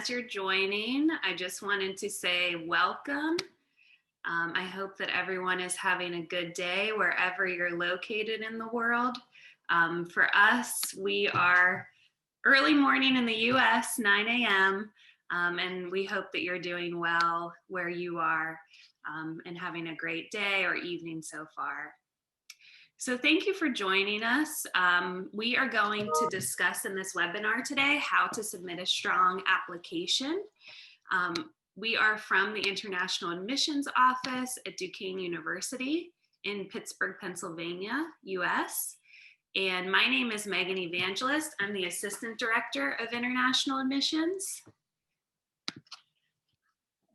as you're joining, I just wanted to say welcome. I hope that everyone is having a good day wherever you're located in the world. For us, we are early morning in the US, 9 a.m., and we hope that you're doing well where you are and having a great day or evening so far. So thank you for joining us. We are going to discuss in this webinar today how to submit a strong application. We are from the International Admissions Office at Duquesne University in Pittsburgh, Pennsylvania, US. And my name is Megan Evangelist. I'm the Assistant Director of International Admissions.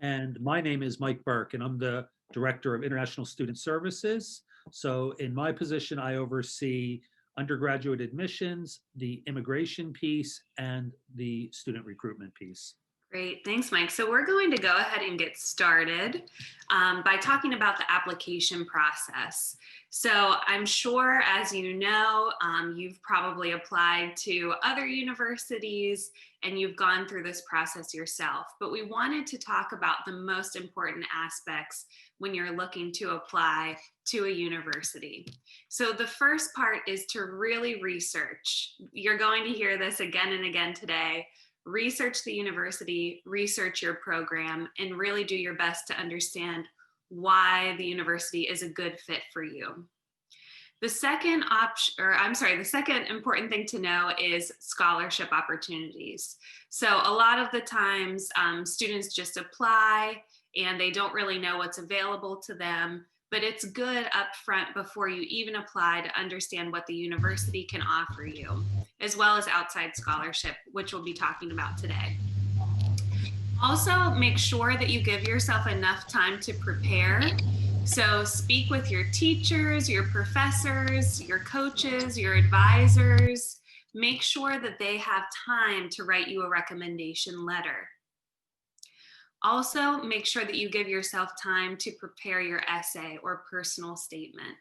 And my name is Mike Burke, and I'm the Director of International Student Services. So in my position, I oversee undergraduate admissions, the immigration piece, and the student recruitment piece. Great, thanks, Mike. So we're going to go ahead and get started by talking about the application process. So I'm sure, as you know, you've probably applied to other universities and you've gone through this process yourself, but we wanted to talk about the most important aspects when you're looking to apply to a university. So the first part is to really research. You're going to hear this again and again today. Research the university, research your program, and really do your best to understand why the university is a good fit for you. The second the second important thing to know is scholarship opportunities. So a lot of the times students just apply and they don't really know what's available to them, but it's good up front before you even apply to understand what the university can offer you, as well as outside scholarship, which we'll be talking about today. Also, make sure that you give yourself enough time to prepare. So speak with your teachers, your professors, your coaches, your advisors. Make sure that they have time to write you a recommendation letter. Also, make sure that you give yourself time to prepare your essay or personal statement.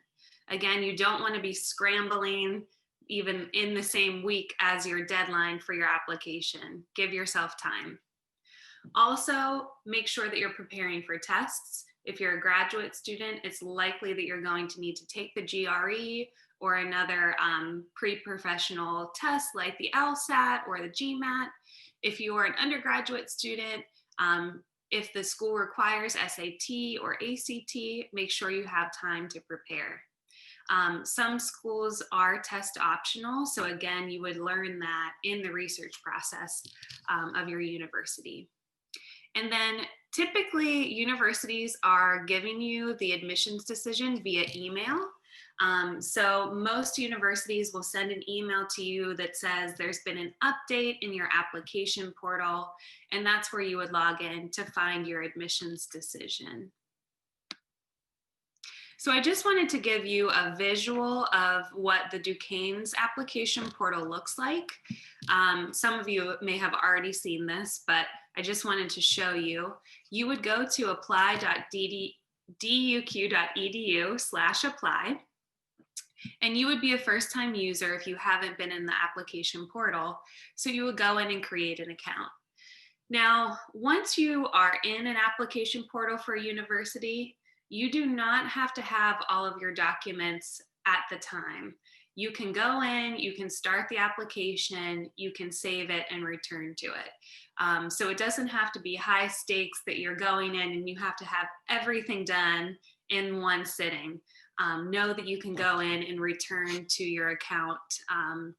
Again, you don't want to be scrambling even in the same week as your deadline for your application. Give yourself time. Also, make sure that you're preparing for tests. If you're a graduate student, it's likely that you're going to need to take the GRE or another pre-professional test like the LSAT or the GMAT. If you're an undergraduate student, if the school requires SAT or ACT, make sure you have time to prepare. Some schools are test optional, so again, you would learn that in the research process of your university. And then typically universities are giving you the admissions decision via email. So most universities will send an email to you that says there's been an update in your application portal, and that's where you would log in to find your admissions decision. So I just wanted to give you a visual of what the Duquesne's application portal looks like. Some of you may have already seen this, but I just wanted to show you. You would go to apply.duq.edu/apply, and you would be a first-time user if you haven't been in the application portal. So you would go in and create an account. Now, once you are in an application portal for a university, you do not have to have all of your documents at the time. You can go in, you can start the application, you can save it and return to it. So it doesn't have to be high stakes that you're going in and you have to have everything done in one sitting. Know that you can go in and return to your account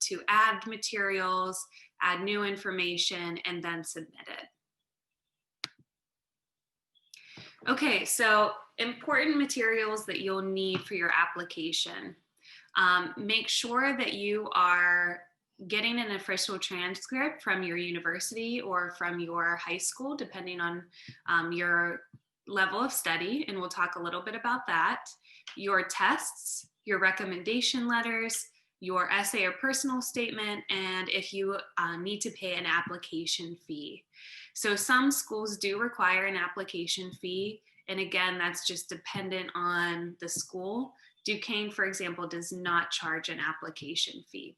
to add materials, add new information, and then submit it. Okay, so important materials that you'll need for your application. Make sure that you are getting an official transcript from your university or from your high school, depending on your level of study, and we'll talk a little bit about that. Your tests, your recommendation letters, your essay or personal statement, and if you need to pay an application fee. So some schools do require an application fee, and again, that's just dependent on the school. Duquesne, for example, does not charge an application fee.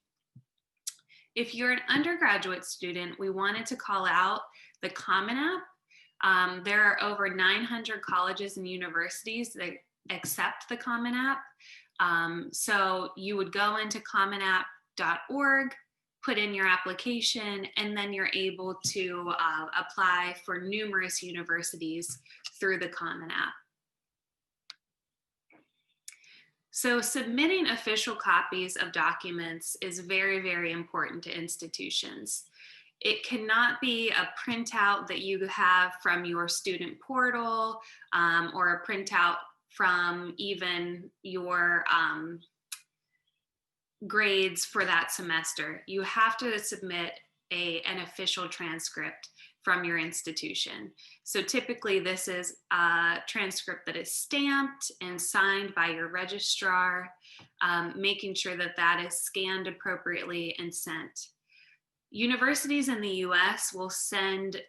If you're an undergraduate student, we wanted to call out the Common App. There are over 900 colleges and universities that accept the Common App. So you would go into commonapp.org, put in your application, and then you're able to apply for numerous universities through the Common App. So submitting official copies of documents is very, very important to institutions. It cannot be a printout that you have from your student portal or a printout from even your grades for that semester. You have to submit an official transcript from your institution. So typically this is a transcript that is stamped and signed by your registrar, making sure that that is scanned appropriately and sent. Universities in the US will send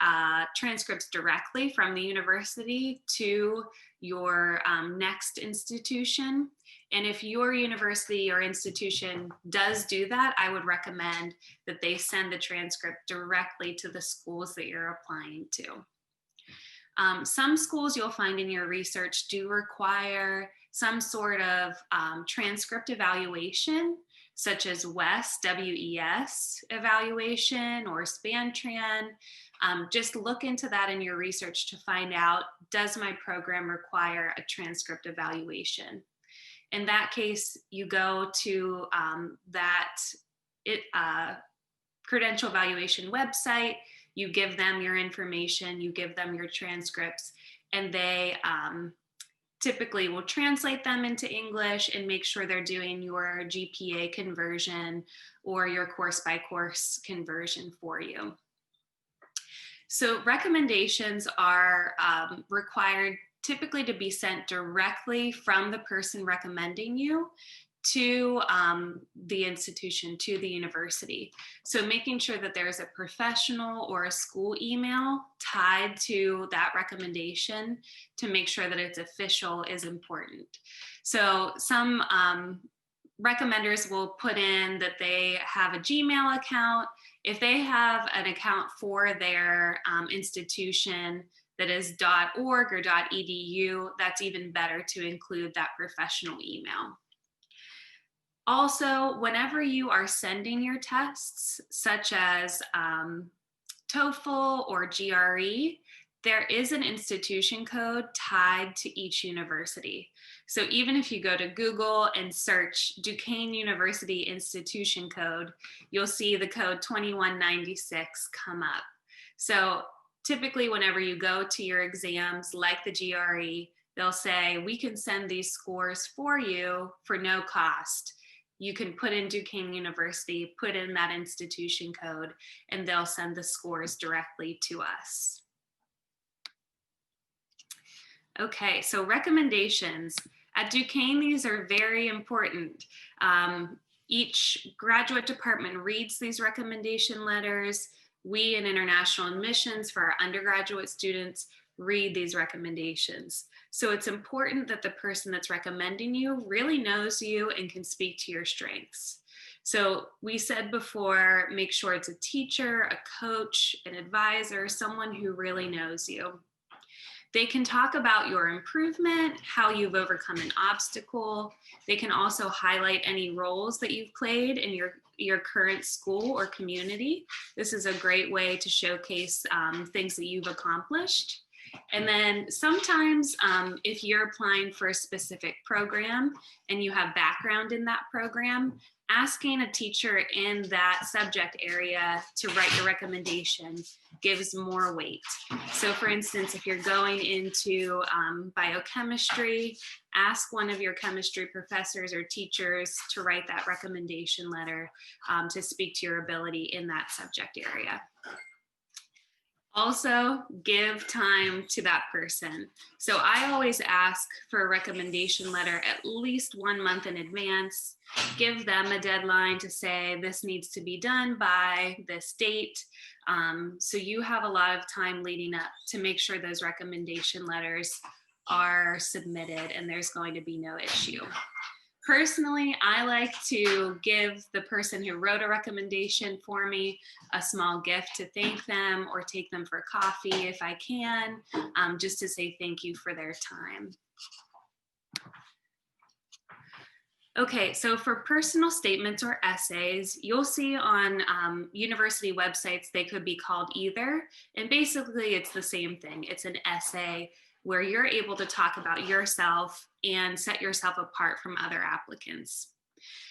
transcripts directly from the university to your next institution. And if your university or institution does do that, I would recommend that they send the transcript directly to the schools that you're applying to. Some schools you'll find in your research do require some sort of transcript evaluation, such as WES evaluation or SpanTran. Just look into that in your research to find out, does my program require a transcript evaluation? In that case, you go to that credential evaluation website, you give them your information, you give them your transcripts, and they typically will translate them into English and make sure they're doing your GPA conversion or your course by course conversion for you. So recommendations are required typically to be sent directly from the person recommending you to the institution, to the university. So making sure that there's a professional or a school email tied to that recommendation to make sure that it's official is important. So some recommenders will put in that they have a Gmail account. If they have an account for their institution that is .org or .edu, that's even better to include that professional email. Also, whenever you are sending your tests, such as TOEFL or GRE, there is an institution code tied to each university. So even if you go to Google and search Duquesne University institution code, you'll see the code 2196 come up. So typically whenever you go to your exams like the GRE, they'll say, we can send these scores for you for no cost. You can put in Duquesne University, put in that institution code, and they'll send the scores directly to us. Okay, so recommendations. At Duquesne, these are very important. Each graduate department reads these recommendation letters. We in international admissions for our undergraduate students read these recommendations. So it's important that the person that's recommending you really knows you and can speak to your strengths. So we said before, make sure it's a teacher, a coach, an advisor, someone who really knows you. They can talk about your improvement, how you've overcome an obstacle. They can also highlight any roles that you've played in your current school or community. This is a great way to showcase things that you've accomplished. And then sometimes if you're applying for a specific program and you have background in that program, asking a teacher in that subject area to write your recommendation gives more weight. So for instance, if you're going into biochemistry, ask one of your chemistry professors or teachers to write that recommendation letter to speak to your ability in that subject area. Also, give time to that person. So I always ask for a recommendation letter at least 1 month in advance. Give them a deadline to say this needs to be done by this date. So you have a lot of time leading up to make sure those recommendation letters are submitted and there's going to be no issue. Personally, I like to give the person who wrote a recommendation for me a small gift to thank them, or take them for coffee if I can, just to say thank you for their time. Okay, so for personal statements or essays, you'll see on university websites, they could be called either. And basically, it's the same thing. It's an essay where you're able to talk about yourself and set yourself apart from other applicants.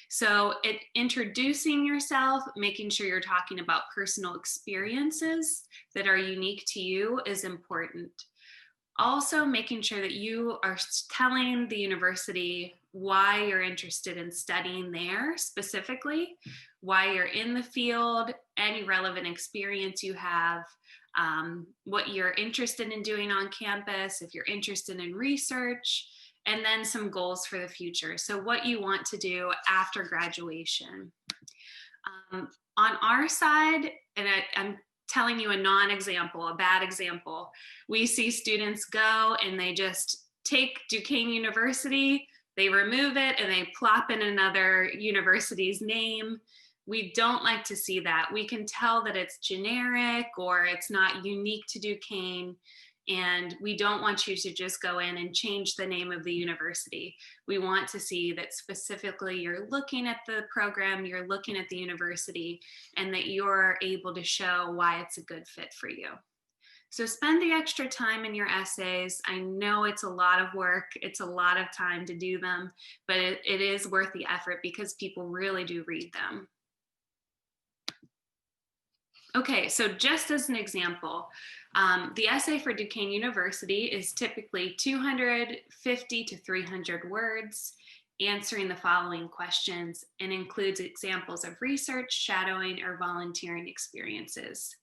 So introducing yourself, making sure you're talking about personal experiences that are unique to you is important. Also, making sure that you are telling the university why you're interested in studying there specifically, why you're in the field, any relevant experience you have, what you're interested in doing on campus, if you're interested in research, and then some goals for the future. So what you want to do after graduation. On our side, and I'm telling you a non-example, a bad example, we see students go and they just take Duquesne University, they remove it and they plop in another university's name. We don't like to see that. We can tell that it's generic or it's not unique to Duquesne. And we don't want you to just go in and change the name of the university. We want to see that specifically you're looking at the program, you're looking at the university, and that you're able to show why it's a good fit for you. So spend the extra time in your essays. I know it's a lot of work. It's a lot of time to do them, but it is worth the effort because people really do read them. Okay, so just as an example, the essay for Duquesne University is typically 250 to 300 words, answering the following questions, and includes examples of research, shadowing, or volunteering experiences.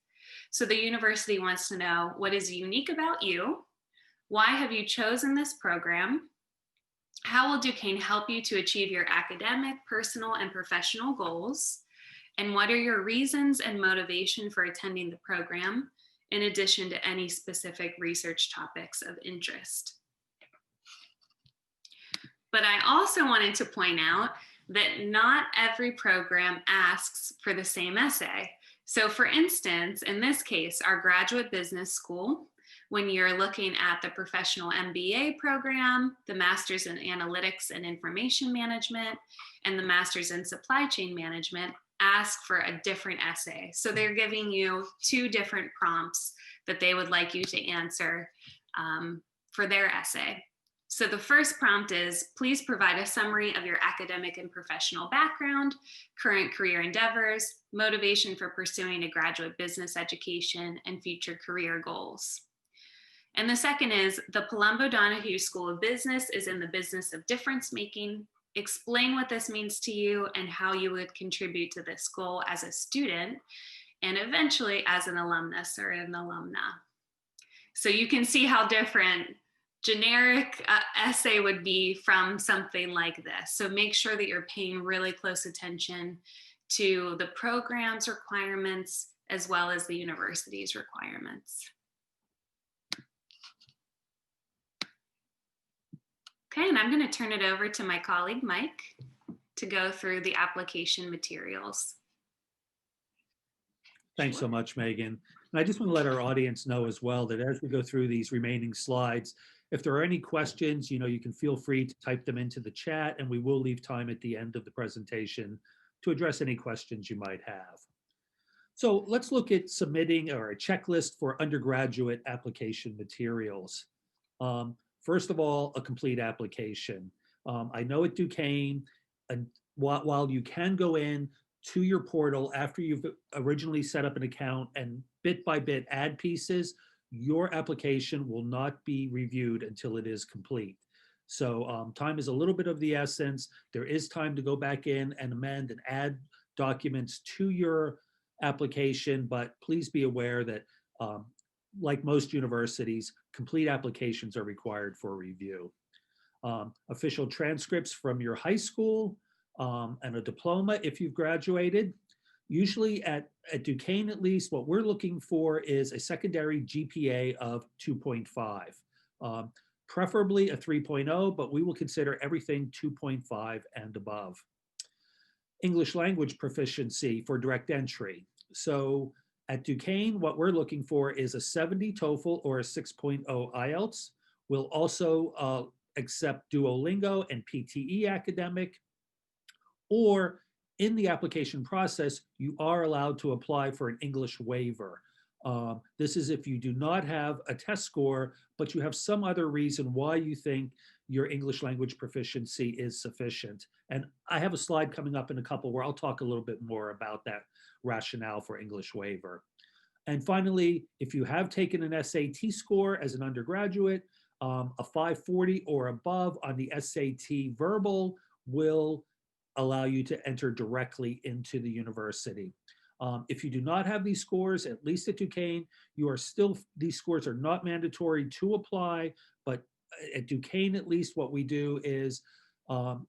So the university wants to know what is unique about you, why have you chosen this program, how will Duquesne help you to achieve your academic, personal, and professional goals, and what are your reasons and motivation for attending the program, in addition to any specific research topics of interest. But I also wanted to point out that not every program asks for the same essay. So for instance, in this case, our graduate business school, when you're looking at the professional MBA program, the Master's in Analytics and Information Management, and the Master's in Supply Chain Management, ask for a different essay. So they're giving you two different prompts that they would like you to answer for their essay. So the first prompt is, please provide a summary of your academic and professional background, current career endeavors, motivation for pursuing a graduate business education, and future career goals. And the second is, the Palumbo-Donahue School of Business is in the business of difference making. Explain what this means to you and how you would contribute to this goal as a student and eventually as an alumnus or an alumna. So you can see how different generic essay would be from something like this. So make sure that you're paying really close attention to the program's requirements as well as the university's requirements. Okay, and I'm going to turn it over to my colleague, Mike, to go through the application materials. Thanks so much, Megan. And I just want to let our audience know as well that as we go through these remaining slides, if there are any questions, you can feel free to type them into the chat, and we will leave time at the end of the presentation to address any questions you might have. So let's look at submitting or a checklist for undergraduate application materials. First of all, a complete application. I know at Duquesne, while you can go in to your portal after you've originally set up an account and bit by bit add pieces, your application will not be reviewed until it is complete. So time is a little bit of the essence. There is time to go back in and amend and add documents to your application, but please be aware that like most universities, complete applications are required for review. Official transcripts from your high school and a diploma if you've graduated. Usually at Duquesne, at least, what we're looking for is a secondary GPA of 2.5. preferably a 3.0, but we will consider everything 2.5 and above. English language proficiency for direct entry. So at Duquesne, what we're looking for is a 70 TOEFL or a 6.0 IELTS. We'll also accept Duolingo and PTE academic, or in the application process, you are allowed to apply for an English waiver. This is if you do not have a test score, but you have some other reason why you think your English language proficiency is sufficient. And I have a slide coming up in a couple where I'll talk a little bit more about that rationale for English waiver. And finally, if you have taken an SAT score as an undergraduate, a 540 or above on the SAT verbal will allow you to enter directly into the university. If you do not have these scores, at least at Duquesne, these scores are not mandatory to apply, but at Duquesne, at least what we do is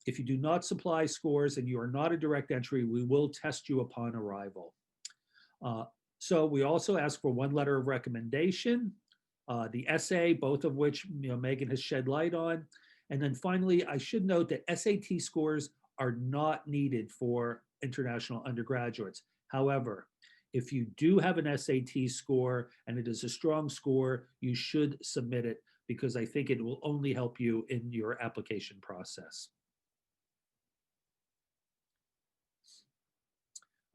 if you do not supply scores and you are not a direct entry, we will test you upon arrival. So we also ask for one letter of recommendation, the essay, both of which Megan has shed light on. And then finally, I should note that SAT scores are not needed for international undergraduates. However, if you do have an SAT score and it is a strong score, you should submit it because I think it will only help you in your application process.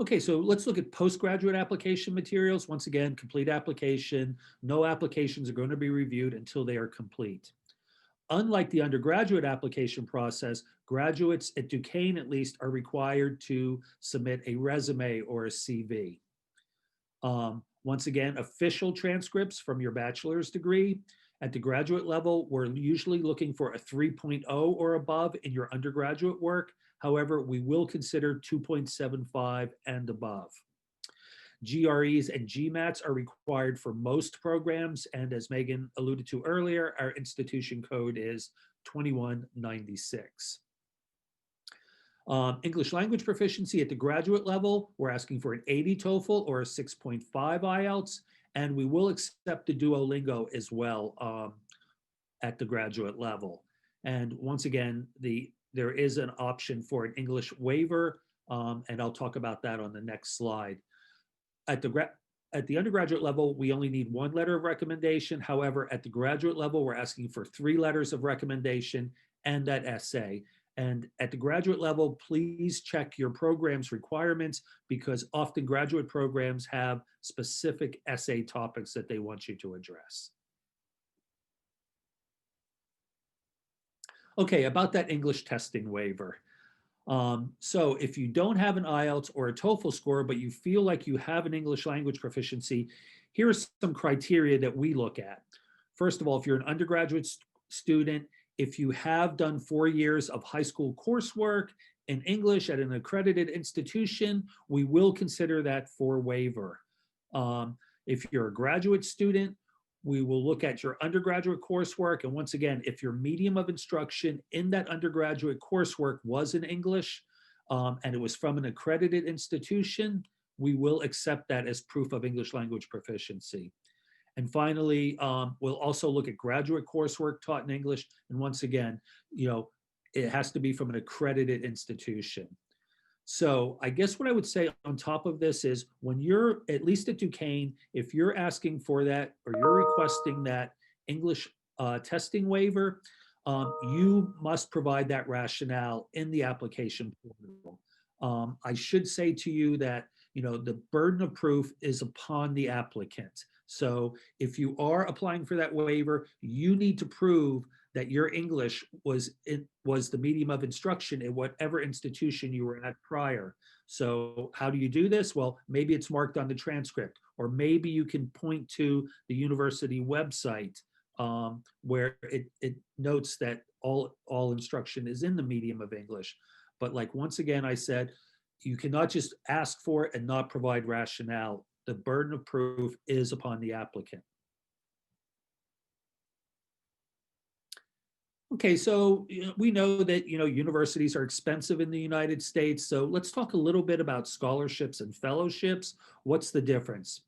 Okay, so let's look at postgraduate application materials. Once again, complete application. No applications are going to be reviewed until they are complete. Unlike the undergraduate application process, graduates at Duquesne at least are required to submit a resume or a CV. Once again, official transcripts from your bachelor's degree. At the graduate level, we're usually looking for a 3.0 or above in your undergraduate work. However, we will consider 2.75 and above. GREs and GMATs are required for most programs, and as Megan alluded to earlier, our institution code is 2196. English language proficiency at the graduate level, we're asking for an 80 TOEFL or a 6.5 IELTS, and we will accept the Duolingo as well at the graduate level. And once again, there is an option for an English waiver, and I'll talk about that on the next slide. At the undergraduate level, we only need one letter of recommendation. However, at the graduate level, we're asking for 3 letters of recommendation and that essay. And at the graduate level, please check your program's requirements because often graduate programs have specific essay topics that they want you to address. Okay, about that English testing waiver. So if you don't have an IELTS or a TOEFL score, but you feel like you have an English language proficiency, here are some criteria that we look at. First of all, if you're an undergraduate student, if you have done 4 years of high school coursework in English at an accredited institution, we will consider that for waiver. If you're a graduate student, we will look at your undergraduate coursework. And once again, if your medium of instruction in that undergraduate coursework was in English and it was from an accredited institution, we will accept that as proof of English language proficiency. And finally, we'll also look at graduate coursework taught in English. And once again, it has to be from an accredited institution. So I guess what I would say on top of this is when you're, at least at Duquesne, if you're asking for that or you're requesting that English testing waiver, you must provide that rationale in the application portal. I should say to you that, the burden of proof is upon the applicant. So if you are applying for that waiver, you need to prove that your English was the medium of instruction in whatever institution you were at prior. So how do you do this? Well, maybe it's marked on the transcript, or maybe you can point to the university website where it notes that all instruction is in the medium of English. But like once again, I said, you cannot just ask for it and not provide rationale. The burden of proof is upon the applicant. Okay, so we know that universities are expensive in the United States. So let's talk a little bit about scholarships and fellowships. What's the difference?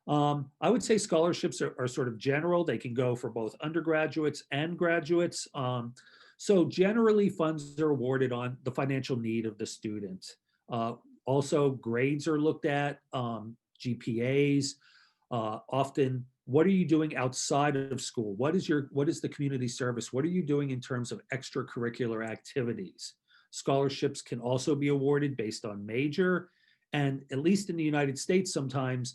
I would say scholarships are sort of general. They can go for both undergraduates and graduates. So generally, funds are awarded on the financial need of the student. Uh, Also, grades are looked at, GPAs. Often, what are you doing outside of school? What is the community service? What are you doing in terms of extracurricular activities? Scholarships can also be awarded based on major. And at least in the United States, sometimes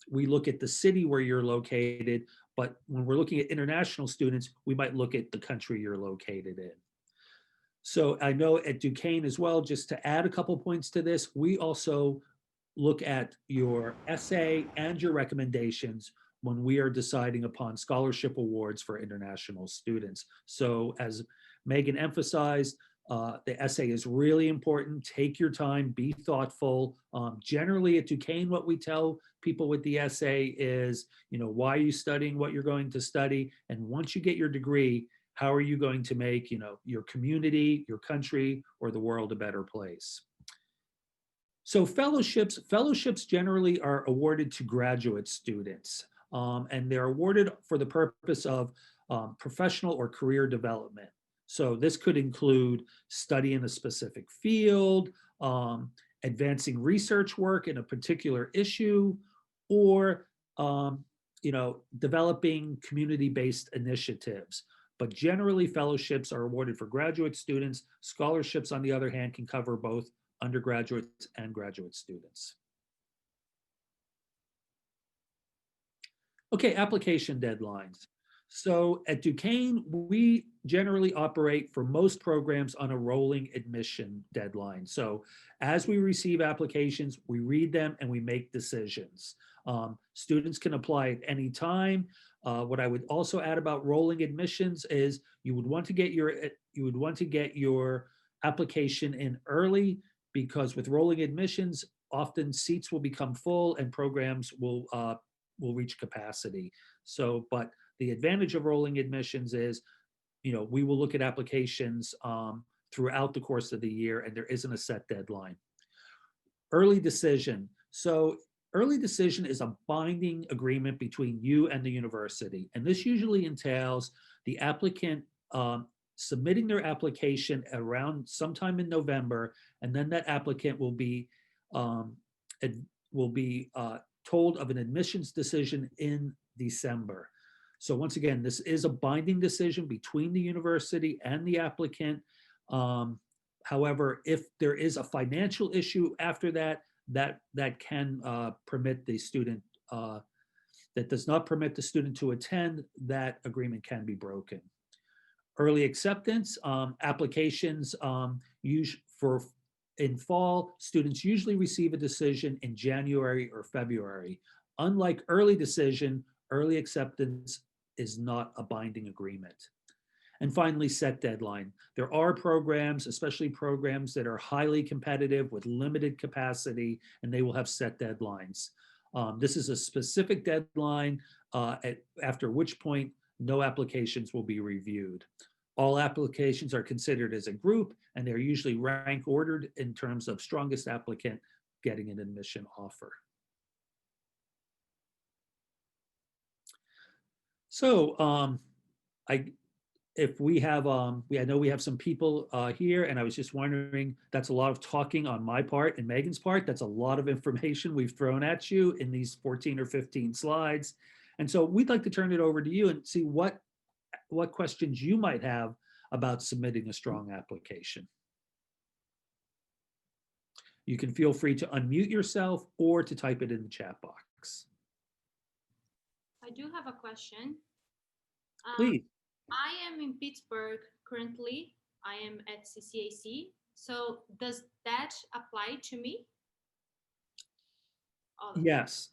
we look at the city where you're located, but when we're looking at international students, we might look at the country you're located in. So I know at Duquesne as well, just to add a couple points to this, we also look at your essay and your recommendations when we are deciding upon scholarship awards for international students. So as Megan emphasized, the essay is really important. Take your time, be thoughtful. Generally at Duquesne, what we tell people with the essay is, why are you studying what you're going to study? And once you get your degree, how are you going to make, your community, your country, or the world a better place? So fellowships generally are awarded to graduate students, and they're awarded for the purpose of professional or career development. So this could include study in a specific field, advancing research work in a particular issue, or developing community-based initiatives. But generally, fellowships are awarded for graduate students. Scholarships, on the other hand, can cover both undergraduates and graduate students. Okay, application deadlines. So at Duquesne, we generally operate for most programs on a rolling admission deadline. So as we receive applications, we read them and we make decisions. Students can apply at any time. What I would also add about rolling admissions is you would want to get your application in early, because with rolling admissions, often seats will become full and programs will reach capacity. So, but the advantage of rolling admissions is, we will look at applications throughout the course of the year, and there isn't a set deadline. Early decision. So early decision is a binding agreement between you and the university. And this usually entails the applicant submitting their application around sometime in November, and then that applicant will be told of an admissions decision in December. So once again, this is a binding decision between the university and the applicant. However, if there is a financial issue after that, that can permit the student, that does not permit the student to attend, that agreement can be broken. Early acceptance applications in fall, students usually receive a decision in January or February. Unlike early decision, early acceptance is not a binding agreement. And finally, set deadline. There are programs, especially programs that are highly competitive with limited capacity, and they will have set deadlines. This is a specific deadline after which point no applications will be reviewed. All applications are considered as a group, and they're usually rank ordered in terms of strongest applicant getting an admission offer. So I know we have some people here, and I was just wondering, that's a lot of talking on my part and Megan's part. That's a lot of information we've thrown at you in these 14 or 15 slides. And so we'd like to turn it over to you and see what questions you might have about submitting a strong application. You can feel free to unmute yourself or to type it in the chat box. I do have a question. Please. I am in Pittsburgh currently. I am at CCAC. So does that apply to me? Yes.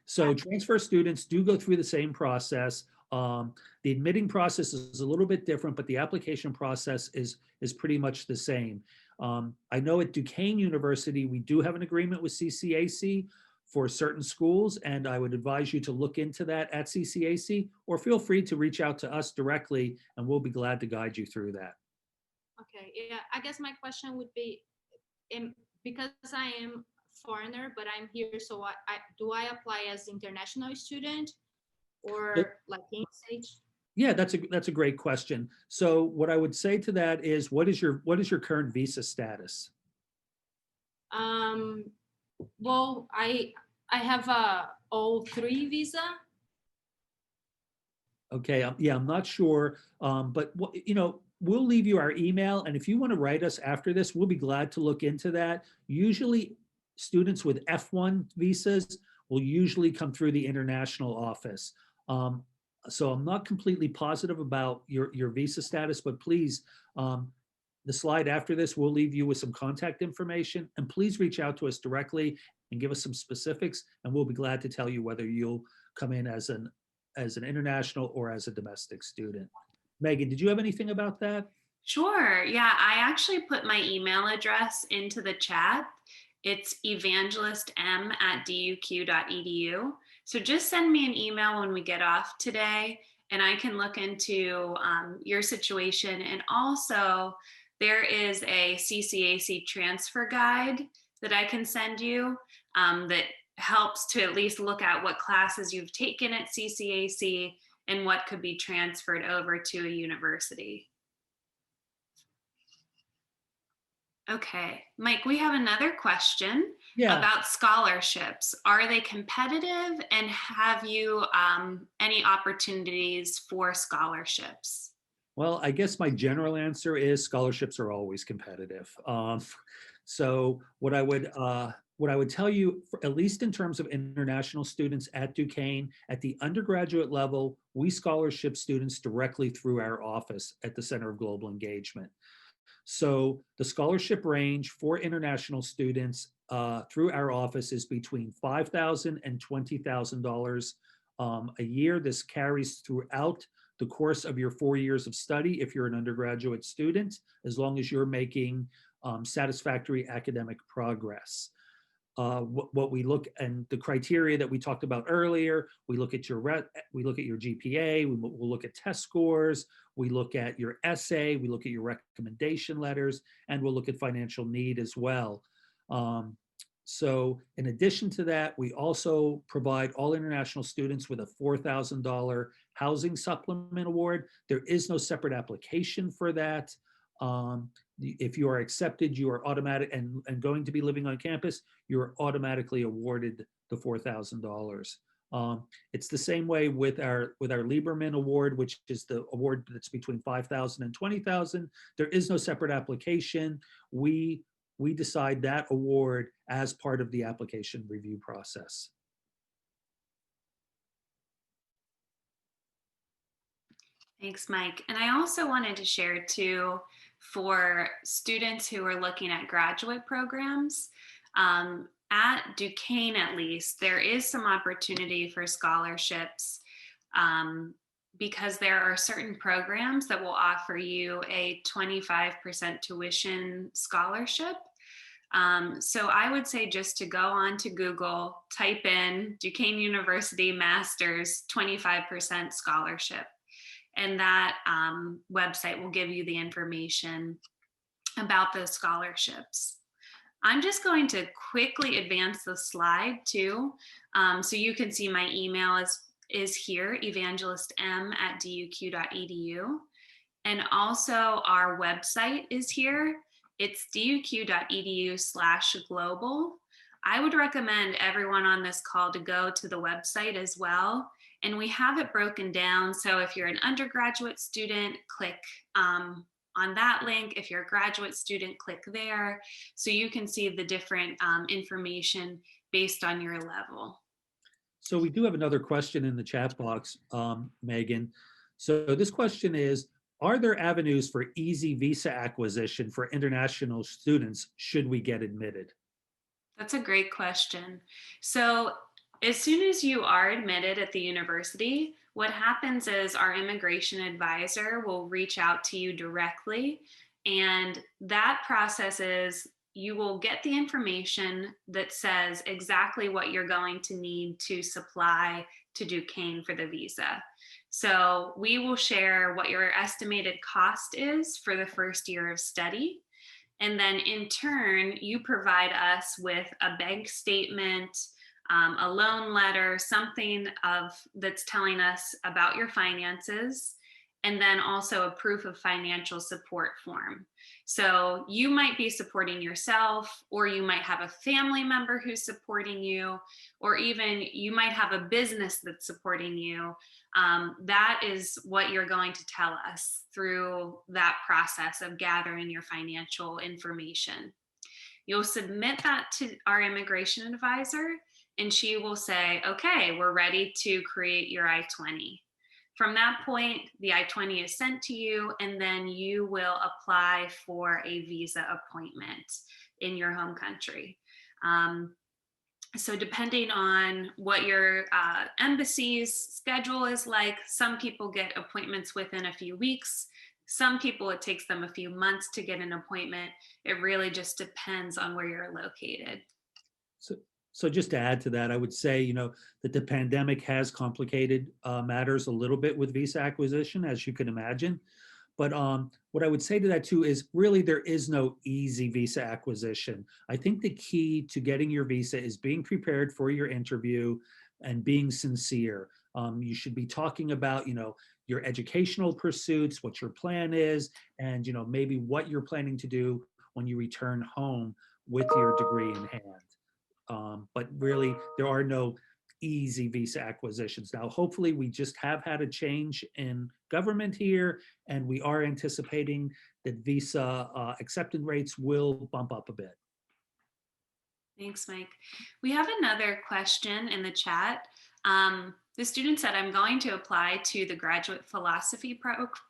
So transfer students do go through the same process. The admitting process is a little bit different, but the application process is pretty much the same. I know at Duquesne University, we do have an agreement with CCAC for certain schools, and I would advise you to look into that at CCAC, or feel free to reach out to us directly, and we'll be glad to guide you through that. Okay, yeah, I guess my question would be, because I am foreigner, but I'm here. So do I apply as international student or like in-state? Yeah, that's a great question. So what I would say to that is, what is your current visa status? Um, well, I have a O3 visa. Okay, yeah, I'm not sure, but we'll leave you our email, and if you want to write us after this, we'll be glad to look into that. Usually, students with F1 visas will usually come through the international office. Um, so I'm not completely positive about your visa status, but please, the slide after this will leave you with some contact information, and please reach out to us directly and give us some specifics, and we'll be glad to tell you whether you'll come in as an international or as a domestic student. Megan, did you have anything about that? Sure. Yeah, I actually put my email address into the chat. It's evangelistm@duq.edu. So just send me an email when we get off today, and I can look into your situation. And also, there is a CCAC transfer guide that I can send you that helps to at least look at what classes you've taken at CCAC and what could be transferred over to a university. Okay, Mike, we have another question Yeah. about scholarships. Are they competitive, and have you any opportunities for scholarships? Well, I guess my general answer is scholarships are always competitive. So what I would tell you, at least in terms of international students at Duquesne, at the undergraduate level, we scholarship students directly through our office at the Center of Global Engagement. So the scholarship range for international students through our office is between $5,000 and $20,000 a year. This carries throughout the course of your 4 years of study if you're an undergraduate student, as long as you're making satisfactory academic progress. What we look, and the criteria that we talked about earlier, we look at your GPA, we'll look at test scores, we look at your essay, we look at your recommendation letters, and we'll look at financial need as well. So in addition to that, we also provide all international students with a $4,000 housing supplement award. There is no separate application for that. If you are accepted, you are automatic and going to be living on campus, you're automatically awarded the $4,000. It's the same way with our Lieberman Award, which is the award that's between $5,000 and $20,000. There is no separate application. We decide that award as part of the application review process. Thanks, Mike. And I also wanted to share too, for students who are looking at graduate programs, at Duquesne at least, there is some opportunity for scholarships because there are certain programs that will offer you a 25% tuition scholarship. So I would say just to go on to Google, type in Duquesne University Masters 25% scholarship. And that website will give you the information about those scholarships. I'm just going to quickly advance the slide too. So you can see my email is here, evangelistm@duq.edu. And also our website is here. It's duq.edu/global. I would recommend everyone on this call to go to the website as well. And we have it broken down. So if you're an undergraduate student, click on that link. If you're a graduate student, click there. So you can see the different information based on your level. So we do have another question in the chat box, Megan. So this question is, are there avenues for easy visa acquisition for international students should we get admitted? That's a great question. So as soon as you are admitted at the university, what happens is our immigration advisor will reach out to you directly. And that process is you will get the information that says exactly what you're going to need to supply to Duquesne for the visa. So we will share what your estimated cost is for the first year of study. And then in turn, you provide us with a bank statement, a loan letter, something that's telling us about your finances, and then also a proof of financial support form. So you might be supporting yourself, or you might have a family member who's supporting you, or even you might have a business that's supporting you. That is what you're going to tell us through that process of gathering your financial information. You'll submit that to our immigration advisor, and she will say, okay, we're ready to create your I-20. From that point, the I-20 is sent to you, and then you will apply for a visa appointment in your home country. So depending on what your embassy's schedule is like, some people get appointments within a few weeks. Some people, it takes them a few months to get an appointment. It really just depends on where you're located. So just to add to that, I would say, that the pandemic has complicated matters a little bit with visa acquisition, as you can imagine. But what I would say to that too is really there is no easy visa acquisition. I think the key to getting your visa is being prepared for your interview and being sincere. You should be talking about, your educational pursuits, what your plan is, and, maybe what you're planning to do when you return home with your degree in hand. But really, there are no easy visa acquisitions. Now, hopefully, we just have had a change in government here, and we are anticipating that visa acceptance rates will bump up a bit. Thanks, Mike. We have another question in the chat. The student said, I'm going to apply to the graduate philosophy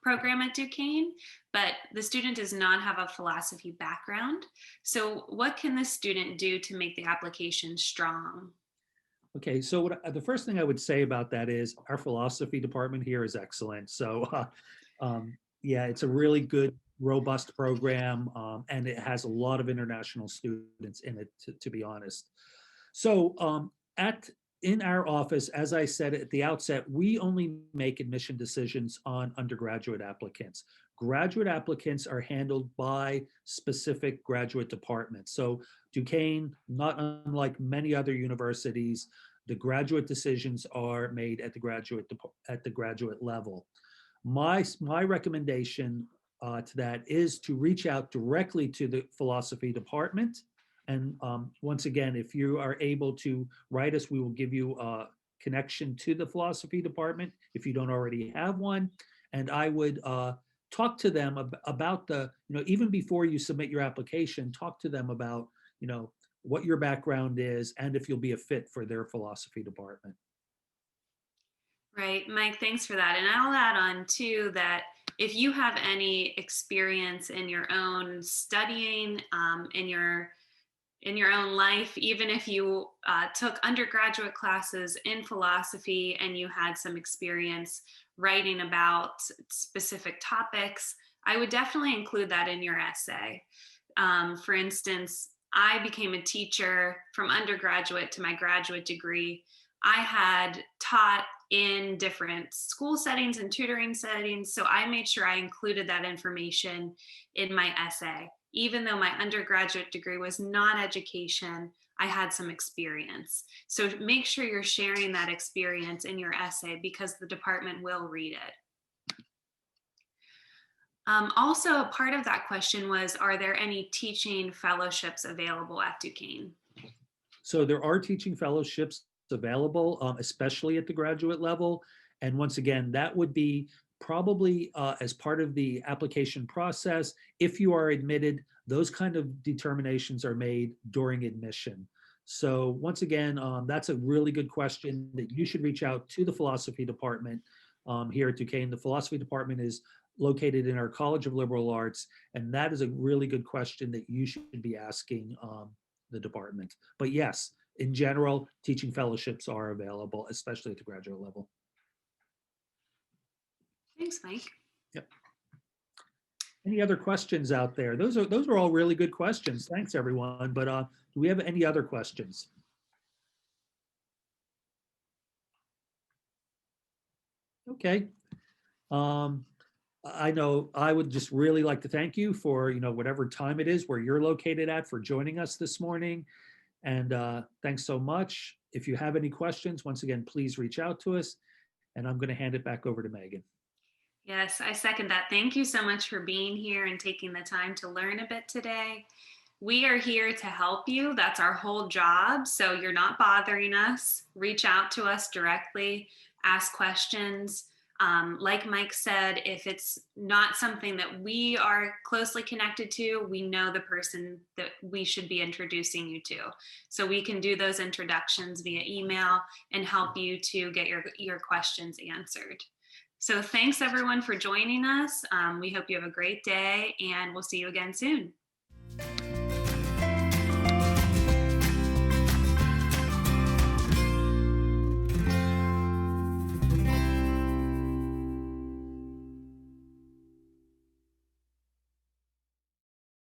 program at Duquesne, but the student does not have a philosophy background. So what can the student do to make the application strong? Okay, so the first thing I would say about that is our philosophy department here is excellent. So yeah, it's a really good, robust program, and it has a lot of international students in it, to be honest. So in our office, as I said at the outset, we only make admission decisions on undergraduate applicants. Graduate applicants are handled by specific graduate departments. So Duquesne, not unlike many other universities, the graduate decisions are made at the graduate level. My recommendation to that is to reach out directly to the philosophy department. And once again, if you are able to write us, we will give you a connection to the philosophy department if you don't already have one. And I would talk to them about even before you submit your application, talk to them about, what your background is and if you'll be a fit for their philosophy department. Right, Mike, thanks for that. And I'll add on too that if you have any experience in your own studying, in your own life, even if you took undergraduate classes in philosophy and you had some experience writing about specific topics, I would definitely include that in your essay. For instance, I became a teacher from undergraduate to my graduate degree. I had taught in different school settings and tutoring settings, so I made sure I included that information in my essay. Even though my undergraduate degree was not education, I had some experience. So make sure you're sharing that experience in your essay because the department will read it. Also, a part of that question was, are there any teaching fellowships available at Duquesne? So there are teaching fellowships available, especially at the graduate level. And once again, that would be probably as part of the application process. If you are admitted, those kind of determinations are made during admission. So once again, that's a really good question that you should reach out to the philosophy department here at Duquesne. The philosophy department is located in our College of Liberal Arts, and that is a really good question that you should be asking the department. But yes, in general, teaching fellowships are available, especially at the graduate level. Thanks, Mike. Yep. Any other questions out there? Those are all really good questions. Thanks, everyone. But do we have any other questions? Okay. I know I would just really like to thank you for, whatever time it is where you're located at, for joining us this morning. And thanks so much. If you have any questions, once again, please reach out to us. And I'm going to hand it back over to Megan. Yes, I second that. Thank you so much for being here and taking the time to learn a bit today. We are here to help you. That's our whole job. So you're not bothering us. Reach out to us directly, ask questions. Like Mike said, if it's not something that we are closely connected to, we know the person that we should be introducing you to. So we can do those introductions via email and help you to get your questions answered. So thanks everyone for joining us. We hope you have a great day and we'll see you again soon.